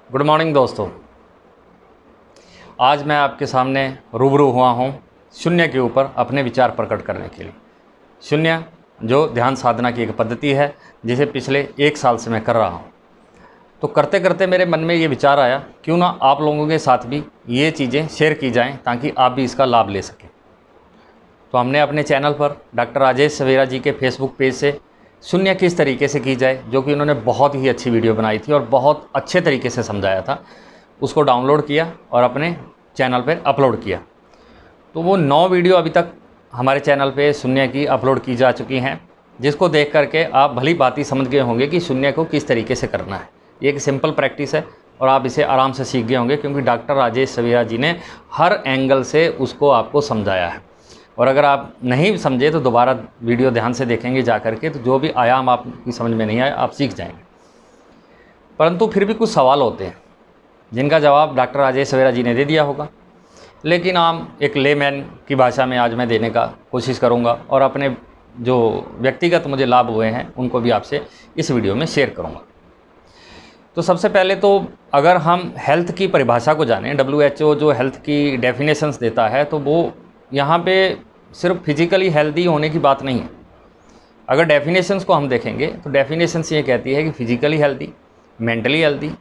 Good morning दोस्तों। आज मैं आपके सामने रूबरू हुआ हूँ शून्य के ऊपर अपने विचार प्रकट करने के लिए। शून्य जो ध्यान साधना की एक पद्धति है जिसे पिछले 1 साल से मैं कर रहा हूँ। तो करते करते मेरे मन में ये विचार आया, क्यों ना आप लोगों के साथ भी ये चीज़ें शेयर की जाएं ताकि आप भी इसका लाभ ले सकें। तो हमने अपने चैनल पर डॉक्टर राजेश सवेरा जी के फेसबुक पेज से शून्य किस तरीके से की जाए, जो कि उन्होंने बहुत ही अच्छी वीडियो बनाई थी और बहुत अच्छे तरीके से समझाया था, उसको डाउनलोड किया और अपने चैनल पर अपलोड किया। तो वो 9 वीडियो अभी तक हमारे चैनल पे शून्य की अपलोड की जा चुकी हैं, जिसको देख करके आप भली बात ही समझ गए होंगे कि शून्य को किस तरीके से करना है। ये एक सिंपल प्रैक्टिस है और आप इसे आराम से सीख गए होंगे, क्योंकि डॉक्टर राजेश सवेरा जी ने हर एंगल से उसको आपको समझाया है। और अगर आप नहीं समझे तो दोबारा वीडियो ध्यान से देखेंगे जा करके, तो जो भी आयाम आपकी समझ में नहीं आए आप सीख जाएंगे। परंतु फिर भी कुछ सवाल होते हैं जिनका जवाब डॉक्टर राजेश सवेरा जी ने दे दिया होगा, लेकिन आम एक लेमैन की भाषा में आज मैं देने का कोशिश करूंगा और अपने जो व्यक्तिगत मुझे लाभ हुए हैं उनको भी आपसे इस वीडियो में शेयर करूंगा। तो सबसे पहले तो अगर हम हेल्थ की परिभाषा को जानें, WHO जो हेल्थ की डेफिनेशंस देता है, तो वो यहाँ पे सिर्फ फिजिकली हेल्दी होने की बात नहीं है। अगर डेफिनेशंस को हम देखेंगे तो डेफिनेशंस ये कहती है कि physically healthy, mentally healthy,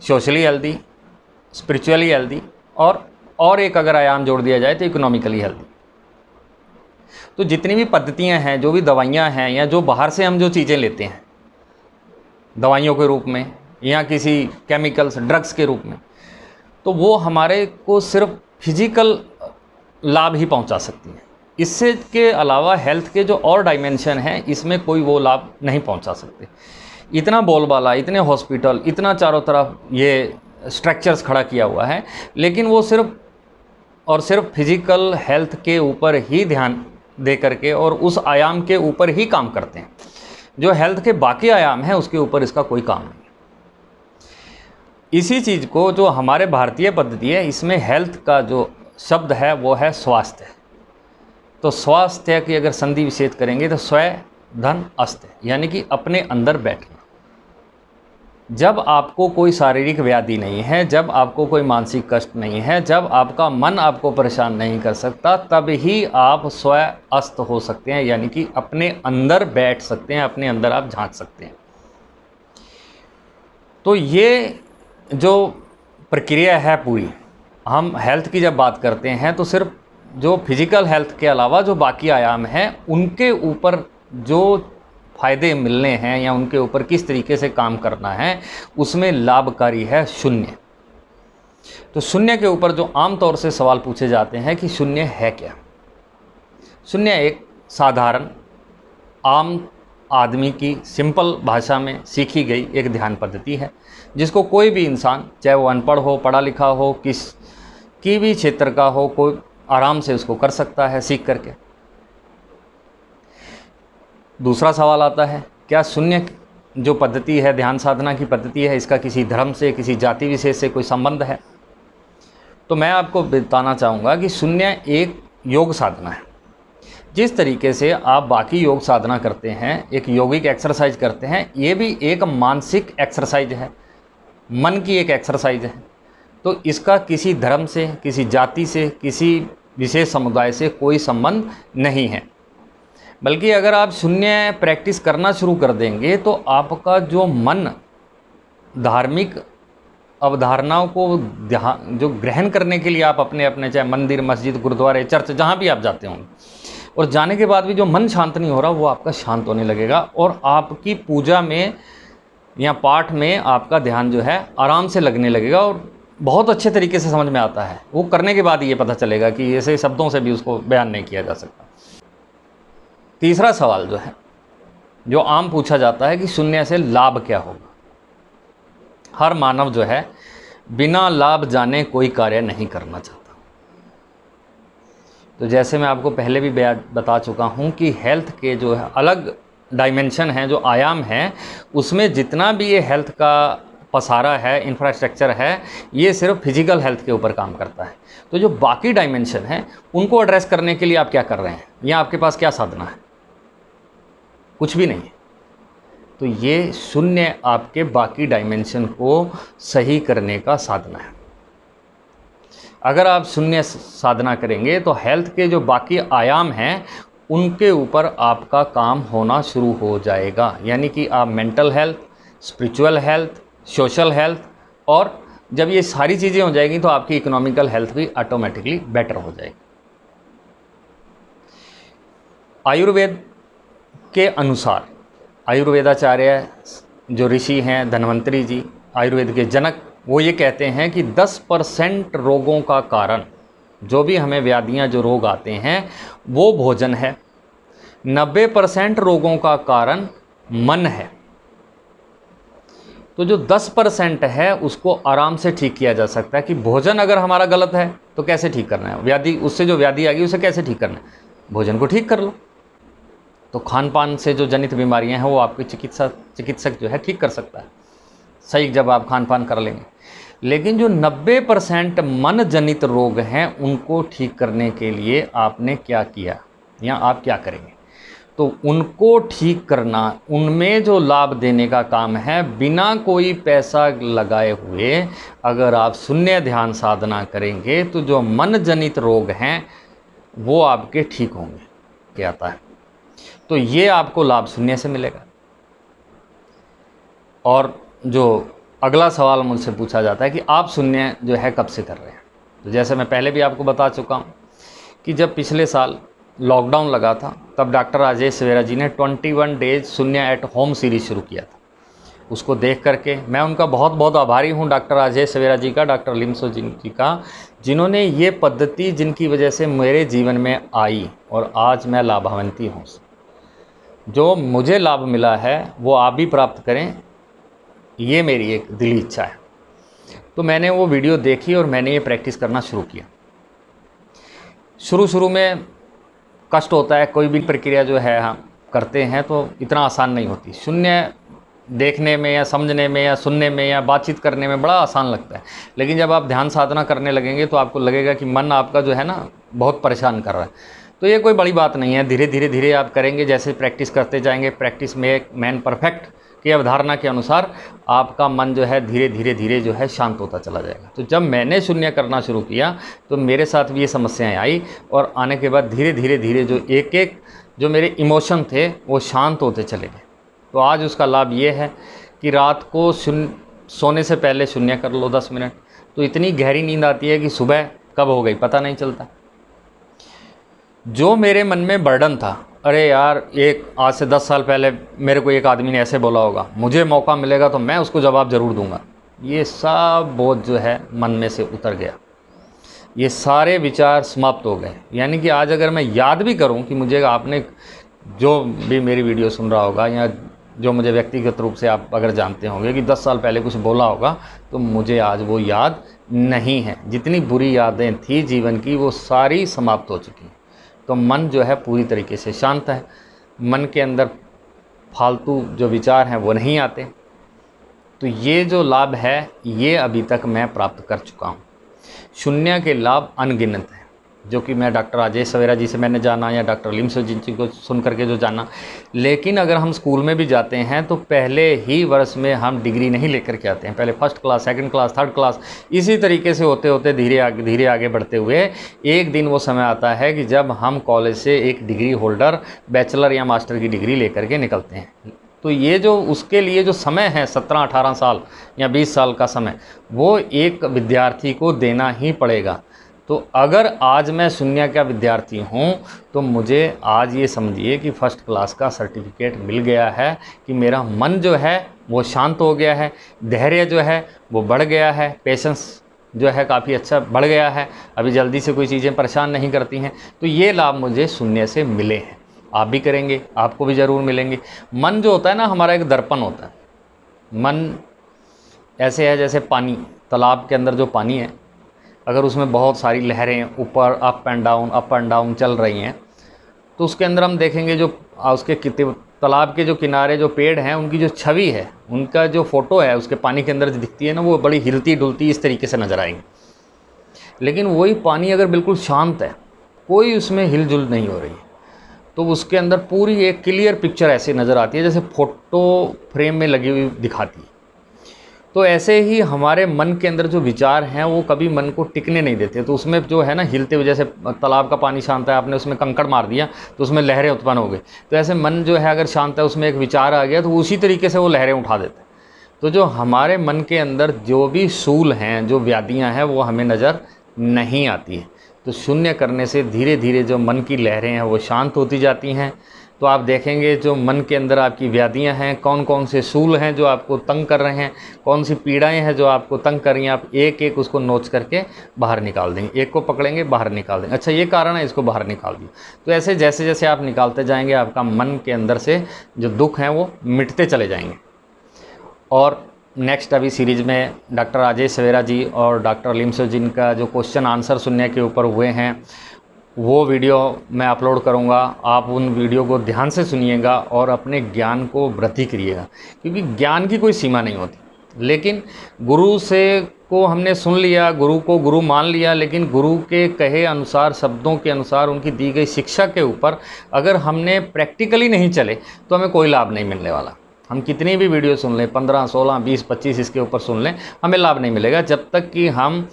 socially healthy, spiritually healthy और एक अगर आयाम जोड़ दिया जाए तो इकोनॉमिकली हेल्दी। तो जितनी भी पद्धतियां हैं, जो भी दवाइयां हैं, या जो बाहर से हम जो चीज़ें लेते हैं दवाइयों के रूप में या किसी केमिकल्स ड्रग्स के रूप में, तो वो हमारे को सिर्फ फिजिकल लाभ ही पहुंचा सकती हैं। इससे के अलावा हेल्थ के जो और डायमेंशन हैं इसमें कोई वो लाभ नहीं पहुंचा सकते। इतना बोलबाला, इतने हॉस्पिटल, इतना चारों तरफ ये स्ट्रक्चर्स खड़ा किया हुआ है, लेकिन वो सिर्फ और सिर्फ फिजिकल हेल्थ के ऊपर ही ध्यान दे करके और उस आयाम के ऊपर ही काम करते हैं। जो हेल्थ के बाकी आयाम हैं उसके ऊपर इसका कोई काम नहीं। इसी चीज़ को जो हमारे भारतीय पद्धति है, इसमें हेल्थ का जो शब्द है वो है स्वास्थ्य। तो स्वास्थ्य की अगर संधि विच्छेद करेंगे तो स्व धन अस्त्य, यानी कि अपने अंदर बैठना। जब आपको कोई शारीरिक व्याधि नहीं है, जब आपको कोई मानसिक कष्ट नहीं है, जब आपका मन आपको परेशान नहीं कर सकता, तब ही आप स्वस्थ हो सकते हैं, यानी कि अपने अंदर बैठ सकते हैं, अपने अंदर आप झांक सकते हैं। तो ये जो प्रक्रिया है पूरी, हम हेल्थ की जब बात करते हैं तो सिर्फ जो फिजिकल हेल्थ के अलावा जो बाकी आयाम हैं उनके ऊपर जो फ़ायदे मिलने हैं या उनके ऊपर किस तरीके से काम करना है, उसमें लाभकारी है शून्य। तो शून्य के ऊपर जो आम तौर से सवाल पूछे जाते हैं कि शून्य है क्या। शून्य एक साधारण आम आदमी की सिंपल भाषा में सीखी गई एक ध्यान पद्धति है, जिसको कोई भी इंसान, चाहे वो अनपढ़ हो, पढ़ा लिखा हो, किसी भी क्षेत्र का हो, कोई आराम से उसको कर सकता है सीख करके। दूसरा सवाल आता है, क्या शून्य जो पद्धति है, ध्यान साधना की पद्धति है, इसका किसी धर्म से, किसी जाति विशेष से कोई संबंध है? तो मैं आपको बताना चाहूँगा कि शून्य एक योग साधना है। जिस तरीके से आप बाकी योग साधना करते हैं, एक योगिक एक्सरसाइज करते हैं, ये भी एक मानसिक एक्सरसाइज है, मन की एक एक्सरसाइज है। तो इसका किसी धर्म से, किसी जाति से, किसी विशेष समुदाय से कोई संबंध नहीं है। बल्कि अगर आप शून्य प्रैक्टिस करना शुरू कर देंगे तो आपका जो मन धार्मिक अवधारणाओं को जो ग्रहण करने के लिए आप अपने अपने चाहे मंदिर, मस्जिद, गुरुद्वारे, चर्च, जहाँ भी आप जाते होंगे, और जाने के बाद भी जो मन शांत नहीं हो रहा, वो आपका शांत होने लगेगा और आपकी पूजा में या पाठ में आपका ध्यान जो है आराम से लगने लगेगा और बहुत अच्छे तरीके से समझ में आता है। वो करने के बाद ये पता चलेगा कि ऐसे शब्दों से भी उसको बयान नहीं किया जा सकता। तीसरा सवाल जो है, जो आम पूछा जाता है कि शून्य से लाभ क्या होगा। हर मानव जो है बिना लाभ जाने कोई कार्य नहीं करना चाहता। तो जैसे मैं आपको पहले भी बता चुका हूँ कि हेल्थ के जो है अलग डायमेंशन हैं, जो आयाम हैं, उसमें जितना भी ये हेल्थ का पसारा है, इंफ्रास्ट्रक्चर है, ये सिर्फ फिजिकल हेल्थ के ऊपर काम करता है। तो जो बाकी डायमेंशन हैं उनको एड्रेस करने के लिए आप क्या कर रहे हैं, या आपके पास क्या साधना है? कुछ भी नहीं है। तो ये शून्य आपके बाकी डायमेंशन को सही करने का साधना है। अगर आप शून्य साधना करेंगे तो हेल्थ के जो बाकी आयाम हैं उनके ऊपर आपका काम होना शुरू हो जाएगा। यानी कि आप mental health, spiritual health, social health, और जब ये सारी चीज़ें हो जाएगी तो आपकी इकोनॉमिकल हेल्थ भी ऑटोमेटिकली बेटर हो जाएगी। आयुर्वेद के अनुसार आयुर्वेदाचार्य जो ऋषि हैं, धन्वंतरी जी, आयुर्वेद के जनक, वो ये कहते हैं कि 10% रोगों का कारण, जो भी हमें व्याधियां, जो रोग आते हैं, वो भोजन है। 90% रोगों का कारण मन है। तो जो 10% है उसको आराम से ठीक किया जा सकता है कि भोजन अगर हमारा गलत है तो कैसे ठीक करना है, व्याधि, उससे जो व्याधि आ गई उसे कैसे ठीक करना है, भोजन को ठीक कर लो। तो खान पान से जो जनित बीमारियां हैं वो आपके चिकित्सक जो है ठीक कर सकता है, सही जब आप खान पान कर लेंगे। लेकिन जो 90% मन जनित रोग हैं उनको ठीक करने के लिए आपने क्या किया या आप क्या करेंगे, तो उनको ठीक करना, उनमें जो लाभ देने का काम है, बिना कोई पैसा लगाए हुए अगर आप शून्य ध्यान साधना करेंगे तो जो मन जनित रोग हैं वो आपके ठीक होंगे। क्या आता है, तो ये आपको लाभ शून्य से मिलेगा। और जो अगला सवाल मुझसे पूछा जाता है कि आप शून्य जो है कब से कर रहे हैं, तो जैसे मैं पहले भी आपको बता चुका हूँ कि जब पिछले साल लॉकडाउन लगा था तब डॉक्टर राजेश सवेरा जी ने 21 डेज शून्य एट होम सीरीज शुरू किया था। उसको देख करके मैं उनका बहुत बहुत आभारी हूँ, डॉक्टर राजेश सवेरा जी का, डॉक्टर लिम्सो जी का, जिन्होंने ये पद्धति, जिनकी वजह से मेरे जीवन में आई और आज मैं लाभान्वित हूँ। जो मुझे लाभ मिला है वो आप भी प्राप्त करें, ये मेरी एक दिली इच्छा है। तो मैंने वो वीडियो देखी और मैंने ये प्रैक्टिस करना शुरू किया। शुरू में कष्ट होता है, कोई भी प्रक्रिया जो है हम करते हैं तो इतना आसान नहीं होती। शून्य देखने में या समझने में या सुनने में या बातचीत करने में बड़ा आसान लगता है, लेकिन जब आप ध्यान साधना करने लगेंगे तो आपको लगेगा कि मन आपका जो है ना बहुत परेशान कर रहा है। तो ये कोई बड़ी बात नहीं है, धीरे धीरे आप करेंगे, जैसे प्रैक्टिस करते जाएंगे। प्रैक्टिस में एक मैन परफेक्ट की अवधारणा के अनुसार आपका मन जो है धीरे धीरे जो है शांत होता चला जाएगा। तो जब मैंने शून्य करना शुरू किया तो मेरे साथ भी ये समस्याएं आई, और आने के बाद धीरे धीरे जो एक जो मेरे इमोशन थे वो शांत होते चले गए। तो आज उसका लाभ ये है कि रात को सोने से पहले शून्य कर लो 10 मिनट, तो इतनी गहरी नींद आती है कि सुबह कब हो गई पता नहीं चलता। जो मेरे मन में बर्डन था, अरे यार एक आज से 10 साल पहले मेरे को एक आदमी ने ऐसे बोला होगा, मुझे मौका मिलेगा तो मैं उसको जवाब ज़रूर दूंगा, ये सब बोझ जो है मन में से उतर गया। ये सारे विचार समाप्त हो गए। यानी कि आज अगर मैं याद भी करूं कि मुझे, आपने जो भी मेरी वीडियो सुन रहा होगा या जो मुझे व्यक्तिगत रूप से आप अगर जानते होंगे कि 10 साल पहले कुछ बोला होगा, तो मुझे आज वो याद नहीं है। जितनी बुरी यादें थी जीवन की वो सारी समाप्त हो चुकी हैं। तो मन जो है पूरी तरीके से शांत है, मन के अंदर फालतू जो विचार हैं वो नहीं आते। तो ये जो लाभ है ये अभी तक मैं प्राप्त कर चुका हूँ। शून्य के लाभ अनगिनत हैं, जो कि मैं डॉक्टर राजेश सवेरा जी से मैंने जाना या डॉक्टर लिम्सो जी को सुन करके जो जाना। लेकिन अगर हम स्कूल में भी जाते हैं तो पहले ही वर्ष में हम डिग्री नहीं लेकर के आते हैं, पहले first class, second class, third class, इसी तरीके से होते होते धीरे आगे बढ़ते हुए एक दिन वो समय आता है कि जब हम कॉलेज से एक डिग्री होल्डर, बैचलर या मास्टर की डिग्री लेकर के निकलते हैं। तो ये जो उसके लिए जो समय है 17-18 साल या 20 साल का समय, वो एक विद्यार्थी को देना ही पड़ेगा। तो अगर आज मैं शून्य का विद्यार्थी हूँ तो मुझे आज ये समझिए कि फर्स्ट क्लास का सर्टिफिकेट मिल गया है, कि मेरा मन जो है वो शांत हो गया है, धैर्य जो है वो बढ़ गया है, पेशेंस जो है काफ़ी अच्छा बढ़ गया है, अभी जल्दी से कोई चीज़ें परेशान नहीं करती हैं। तो ये लाभ मुझे शून्य से मिले हैं। आप भी करेंगे, आपको भी ज़रूर मिलेंगे। मन जो होता है ना, हमारा एक दर्पण होता है। मन ऐसे है जैसे पानी, तालाब के अंदर जो पानी है, अगर उसमें बहुत सारी लहरें ऊपर अप एंड डाउन चल रही हैं, तो उसके अंदर हम देखेंगे जो उसके तालाब के जो किनारे जो पेड़ हैं उनकी जो छवि है, उनका जो फ़ोटो है उसके पानी के अंदर जो दिखती है ना, वो बड़ी हिलती डुलती इस तरीके से नज़र आएंगी। लेकिन वही पानी अगर बिल्कुल शांत है, कोई उसमें हिलजुल नहीं हो रही है, तो उसके अंदर पूरी एक क्लियर पिक्चर ऐसे नज़र आती है जैसे फ़ोटो फ्रेम में लगी हुई दिखाती है। तो ऐसे ही हमारे मन के अंदर जो विचार हैं वो कभी मन को टिकने नहीं देते। तो उसमें जो है ना हिलते हुए, जैसे तालाब का पानी शांत है, आपने उसमें कंकड़ मार दिया तो उसमें लहरें उत्पन्न हो गई। तो ऐसे मन जो है अगर शांत है, उसमें एक विचार आ गया तो उसी तरीके से वो लहरें उठा देते हैं। तो जो हमारे मन के अंदर जो भी सूल हैं, जो व्याधियाँ हैं, वो हमें नज़र नहीं आती है। तो शून्य करने से धीरे धीरे जो मन की लहरें हैं वो शांत होती जाती हैं। तो आप देखेंगे जो मन के अंदर आपकी व्याधियां हैं, कौन कौन से सूल हैं जो आपको तंग कर रहे हैं, कौन सी पीड़ाएं हैं जो आपको तंग कर रही हैं, आप एक एक उसको नोच करके बाहर निकाल देंगे। एक को पकड़ेंगे, बाहर निकाल देंगे, अच्छा ये कारण है, इसको बाहर निकाल दिया। तो ऐसे जैसे जैसे आप निकालते जाएंगे, आपका मन के अंदर से जो दुख हैं वो मिटते चले जाएंगे। और नेक्स्ट अभी सीरीज़ में डॉक्टर राजेश सवेरा जी और डॉक्टर लिम्सो जी का जो क्वेश्चन आंसर सुनने के ऊपर हुए हैं, वो वीडियो मैं अपलोड करूँगा। आप उन वीडियो को ध्यान से सुनिएगा और अपने ज्ञान को वृद्धि करिएगा, क्योंकि ज्ञान की कोई सीमा नहीं होती। लेकिन गुरु से को हमने सुन लिया, गुरु को गुरु मान लिया, लेकिन गुरु के कहे अनुसार, शब्दों के अनुसार, उनकी दी गई शिक्षा के ऊपर अगर हमने प्रैक्टिकली नहीं चले तो हमें कोई लाभ नहीं मिलने वाला। हम कितनी भी वीडियो सुन लें, 15, 16, 20, 25 इसके ऊपर सुन लें, हमें लाभ नहीं मिलेगा जब तक कि हम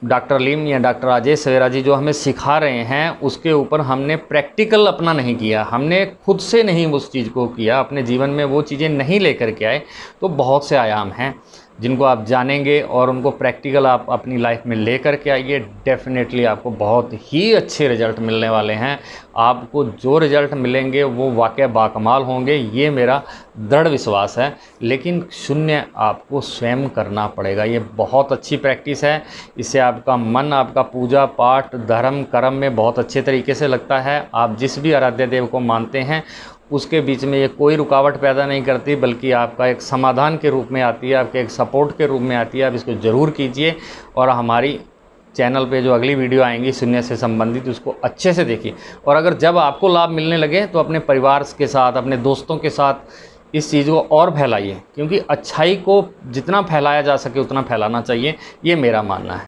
डॉक्टर लिम या डॉक्टर राजेश सवेरा जी जो हमें सिखा रहे हैं उसके ऊपर हमने प्रैक्टिकल अपना नहीं किया, हमने खुद से नहीं उस चीज़ को किया, अपने जीवन में वो चीज़ें नहीं लेकर के आए। तो बहुत से आयाम हैं जिनको आप जानेंगे और उनको प्रैक्टिकल आप अपनी लाइफ में ले करके आइए। डेफिनेटली आपको बहुत ही अच्छे रिजल्ट मिलने वाले हैं। आपको जो रिजल्ट मिलेंगे वो वाकई बाकमाल होंगे, ये मेरा दृढ़ विश्वास है। लेकिन शून्य आपको स्वयं करना पड़ेगा। ये बहुत अच्छी प्रैक्टिस है। इससे आपका मन, आपका पूजा पाठ, धर्म कर्म में बहुत अच्छे तरीके से लगता है। आप जिस भी आराध्य देव को मानते हैं उसके बीच में ये कोई रुकावट पैदा नहीं करती, बल्कि आपका एक समाधान के रूप में आती है, आपके एक सपोर्ट के रूप में आती है। आप इसको ज़रूर कीजिए और हमारी चैनल पे जो अगली वीडियो आएंगी शून्य से संबंधित, उसको अच्छे से देखिए। और अगर जब आपको लाभ मिलने लगे तो अपने परिवार के साथ, अपने दोस्तों के साथ इस चीज़ को और फैलाइए, क्योंकि अच्छाई को जितना फैलाया जा सके उतना फैलाना चाहिए, ये मेरा मानना है।